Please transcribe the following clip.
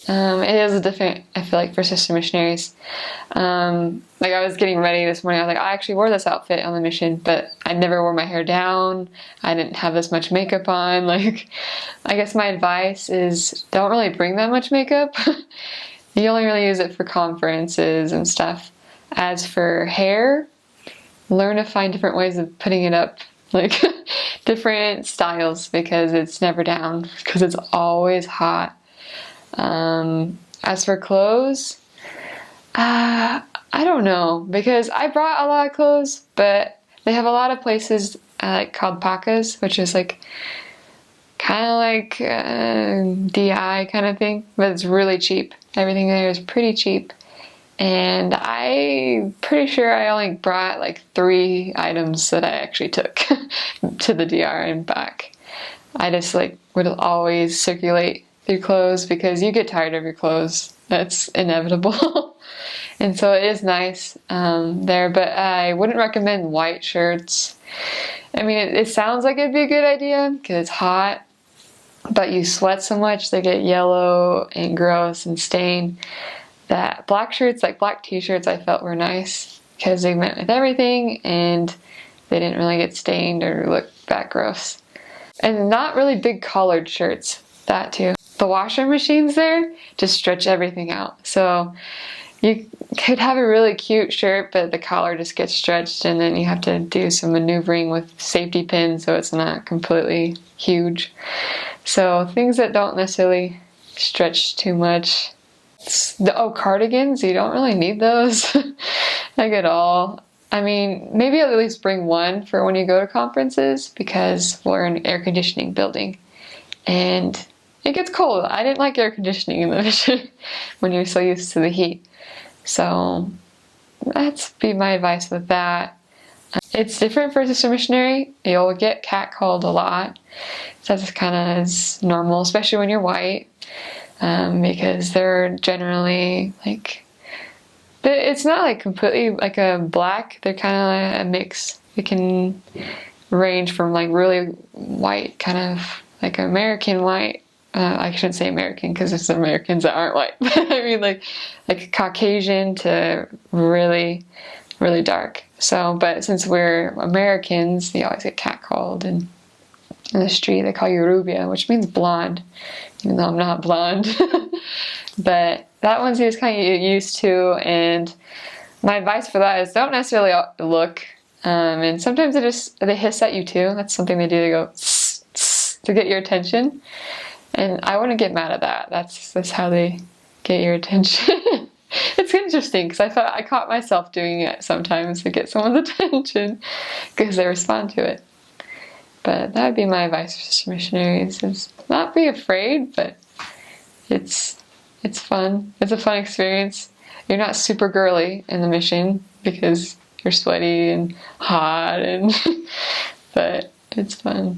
It is different, I feel like, for sister missionaries. Like I was getting ready this morning, I was like, I actually wore this outfit on the mission, but I never wore my hair down. I didn't have this much makeup on. Like, I guess my advice is don't really bring that much makeup. You only really use it for conferences and stuff. As for hair, learn to find different ways of putting it up, like different styles, because it's never down, because it's always hot. As for clothes, I don't know, because I brought a lot of clothes, but they have a lot of places like called pacas, which is like kind of like DI kind of thing, but it's really cheap. Everything there is pretty cheap. And I'm pretty sure I only brought like 3 items that I actually took to the DR and back. I just like would always circulate through clothes because you get tired of your clothes. That's inevitable. And so it is nice there, but I wouldn't recommend white shirts. I mean, it sounds like it'd be a good idea because it's hot, but you sweat so much they get yellow and gross and stained. That black shirts, like black t-shirts, I felt were nice because they went with everything and they didn't really get stained or look that gross. And not really big collared shirts, that too. The washer machines there just stretch everything out. So you could have a really cute shirt, but the collar just gets stretched and then you have to do some maneuvering with safety pins so it's not completely huge. So things that don't necessarily stretch too much. Cardigans, you don't really need those like at all. I mean, maybe at least bring one for when you go to conferences because we're in an air conditioning building and it gets cold. I didn't like air conditioning in the mission when you're so used to the heat. So that's be my advice with that. It's different for sister missionary. You'll get catcalled a lot. So that's kind of is normal, especially when you're white. Because they're generally like, it's not like completely like a black, they're kind of like a mix. It can range from like really white, kind of like American white. I shouldn't say American because there's Americans that aren't white. I mean like Caucasian to really, really dark. So, but since we're Americans, you always get catcalled, and in the street they call you rubia, which means blonde, even though I'm not blonde. But that one's just kind of used to, and my advice for that is don't necessarily look, and sometimes they hiss at you too. That's something they do. They go tss, tss, to get your attention, and I wouldn't get mad at that. That's how they get your attention. It's interesting because I caught myself doing it sometimes to get someone's attention because they respond to it. But that would be my advice for sister missionaries, is not be afraid, but it's fun. It's a fun experience. You're not super girly in the mission because you're sweaty and hot, but it's fun.